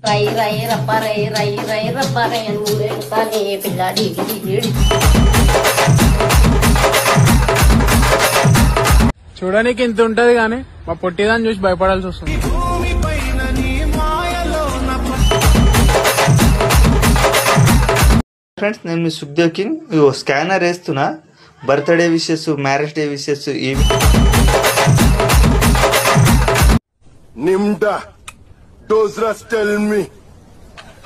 రై రై రప్ప రై రై రై రప్ప రై అని మూడేస్తానే పిల్లాడి చూడడానికి ఇంత ఉంటది కానీ మా పొట్టిదాన్ని చూసి భయపడాల్సి వస్తుంది. ఫ్రెండ్స్, నేను మీ సుఖ్దేవ్ కింగ్. ఇగో స్కానర్ వేస్తున్నా. Birthday wishes, marriage day wishes ఇవి నిమ్డా డోజ్రస్ టెల్ మీ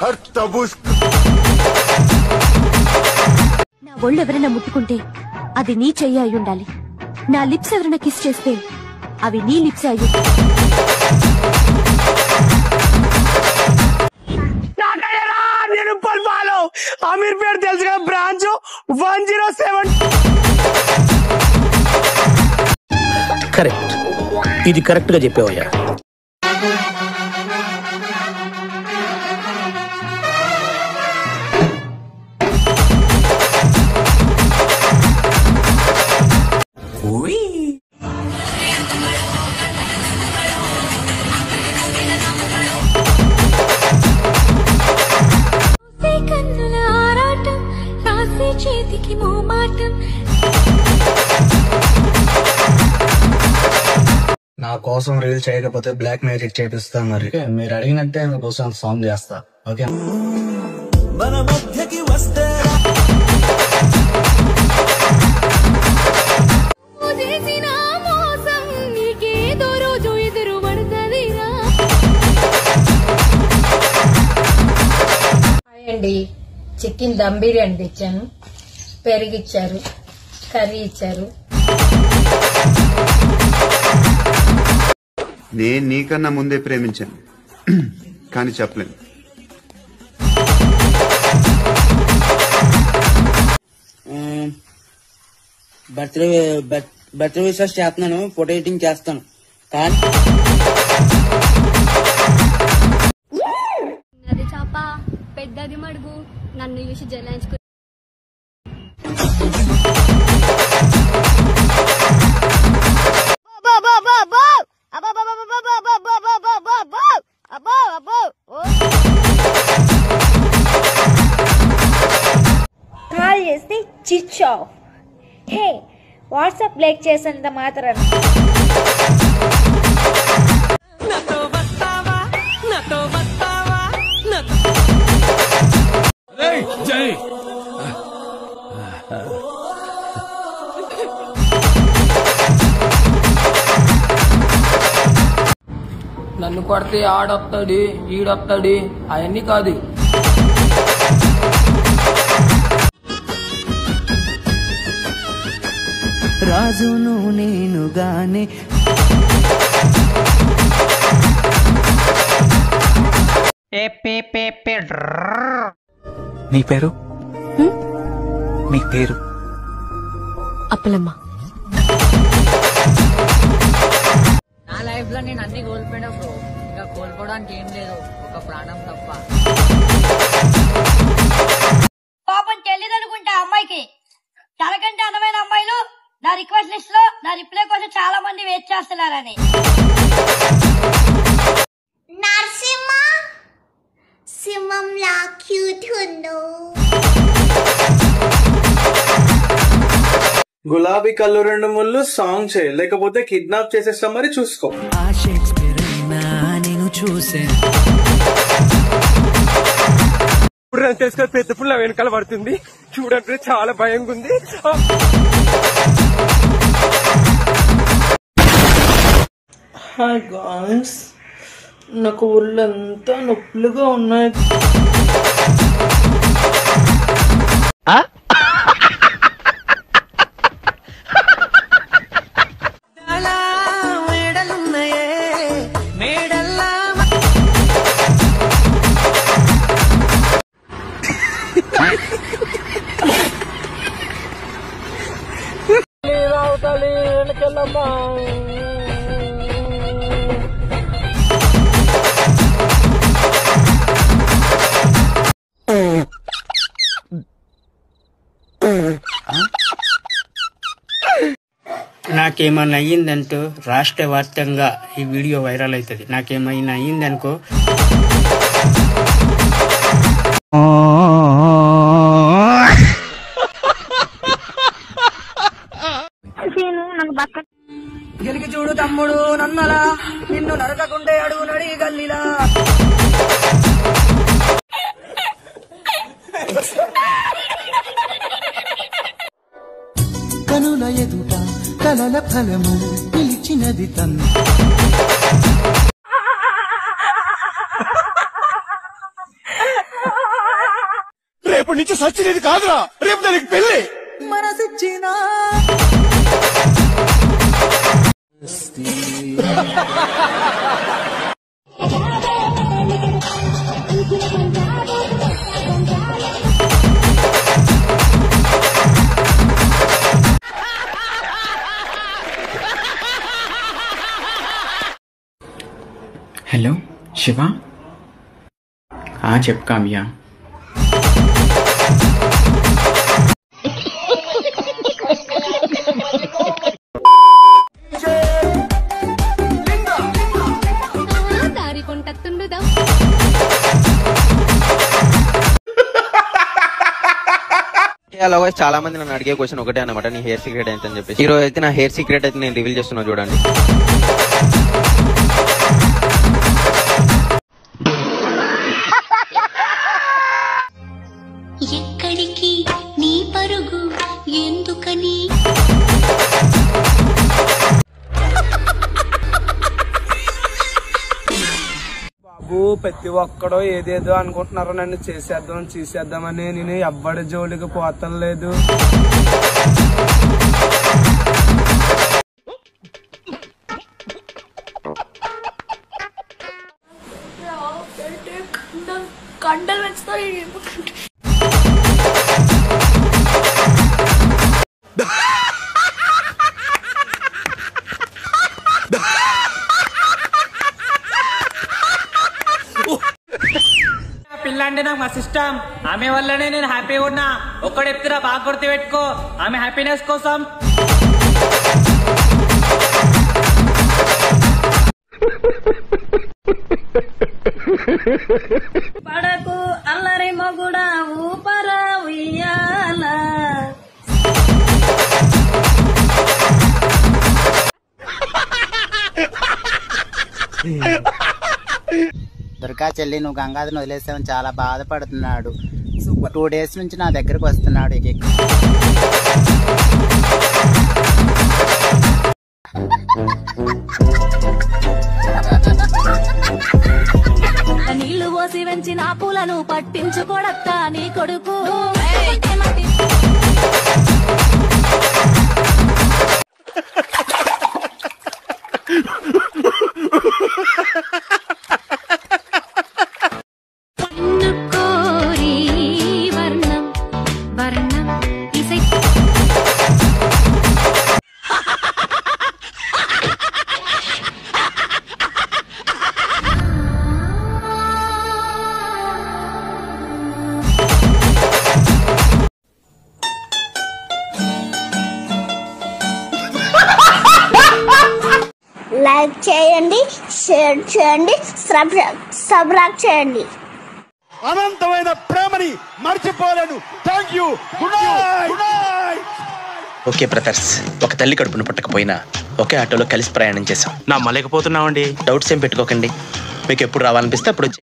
హర్ తబుష్. నా ఒళ్ళు ఎవరైనా ముట్టుకుంటే అది నీ చెయ్యి అయి ఉండాలి. నా లిప్స్ ఎవరైనా కిస్ చేస్తే అవి నీ లిప్స్ అయ్యి. అమీర్పేట తెలుసు కదా, బ్రాంచ్ 107. కరెక్ట్, ఇది కరెక్ట్ గా చెప్పావయ్యా. నా కోసం రీల్ చేయకపోతే బ్లాక్ మ్యాజిక్ చేపిస్తా. మరి మీరు అడిగినట్టే మీకోసం సాంగ్ చేస్తా. ఓకే, అండి. చికెన్ దమ్ బిర్యానీ తెచ్చాను, పెరిగిచ్చారు, కర్రీ ఇచ్చారు. నేను నీకన్నా ముందే ప్రేమించాను కానీ చెప్పలేను. బర్త్డే విషెస్ చేస్తున్నాను, ఫోటో ఎడిటింగ్ చేస్తాను. కానీ అది చాప పెద్దది మడుగు నన్ను చూసి జలాయించుకు. కాల్ చేస్తే చిచ్ ఆఫ్. హే, వాట్సాప్ లైక్ చేసేంత మాత్రం నన్ను కొడితే ఆడొస్తాడు ఈడొస్తాడు అవన్నీ కాదు. రాజును నేనుగానే నీ పేరు? నీ పేరు? అప్పలమ్మ. నా లైఫ్ లో నేను అన్ని కోల్పోయినా బ్రో. ఇంకా కోల్పోవడానికి ఏం లేదు, ఒక ప్రాణం తప్ప. పాపం తెలియదనుకుంటా అమ్మాయికి. తనకంటే అందమైన అమ్మాయిలు నా రిక్వెస్ట్ లిస్ట్ లో నా రిప్లై కోసం చాలా మంది వెయిట్ చేస్తున్నారని. నరసింహ సింహంలా క్యూట్ ఉండు. గులాబీ కళ్ళు 2 ముళ్ళు సాంగ్ చేయి, లేకపోతే కిడ్నాప్ చేసేస్తాం. మరి చూసుకో. నేను చూసే తెలుసుకొని పెద్ద పుల్ల వెనకాల పడుతుంది. చూడండి, చాలా భయంగా ఉంది. హాయ్ గాయ్స్, నాకు ఒళ్ళంతా నొప్పులుగా ఉన్నాయి. నాకేమన్నా అయ్యిందంటూ రాష్ట్ర వ్యాప్తంగా ఈ వీడియో వైరల్ అవుతుంది. నాకేమైనా అయ్యిందనుకో ఫలము పిలిచినది తను. రేపటి నుంచి సచ్చినది కాదురా, రేపు దానికి పెళ్లి. మనసిచ్చినా హలో శివ, చెప్పు కావ్య. హలో గైస్, చాలా మంది నన్ను అడిగే క్వశ్చన్ ఒకటే అనమాట, నీ హెయిర్ సీక్రెట్ ఏంటని చెప్పేసి. ఈ రోజు అయితే నా హెయిర్ సీక్రెట్ అయితే నేను రివీల్ చేస్తున్నా, చూడండి. ఎక్కడికి నీ పరుగు ఎందుకని? బాబు, ప్రతి ఒక్కడో ఏదేదో అనుకుంటున్నారో నన్ను చేసేద్దామని. నేను ఎవ్వడి జోలికి పోతం లేదు. కండలు పెంచుతాయి. పిల్ల అంటే నాకు మస్తు ఇష్టం. ఆమె వల్లనే నేను హ్యాపీగా ఉన్నా. ఒక్కడు చెప్తున్నా, బాగా గుర్తు పెట్టుకో, ఆమె హ్యాపీనెస్ కోసం. పడకు అల్లరి మొగుడా ఊపరా ఉయ్యాల. దుర్గా చెల్లి, నువ్వు గంగాధర్ని వదిలేసావని చాలా బాధపడుతున్నాడు. 2 days నుంచి నా దగ్గరకు వస్తున్నాడు. నీళ్లు పోసి వెంచిన పూలను పట్టించుకోడక్క నీ కొడుకు. లైక్ చేయండి, షేర్ చేయండి, సబ్స్క్రైబ్ చేయండి. అనంతమైన ప్రేమని మర్చిపోలేను. Thank you. Good night. Okay brothers, ఒక తల్లి కడుపును పుట్టకపోయినా ఒకే ఆటోలో కలిసి ప్రయాణం చేశాం. నమ్మలేకపోతున్నామండి. డౌట్స్ ఏం పెట్టుకోకండి, మీకు ఎప్పుడు రావాలనిపిస్తే అప్పుడు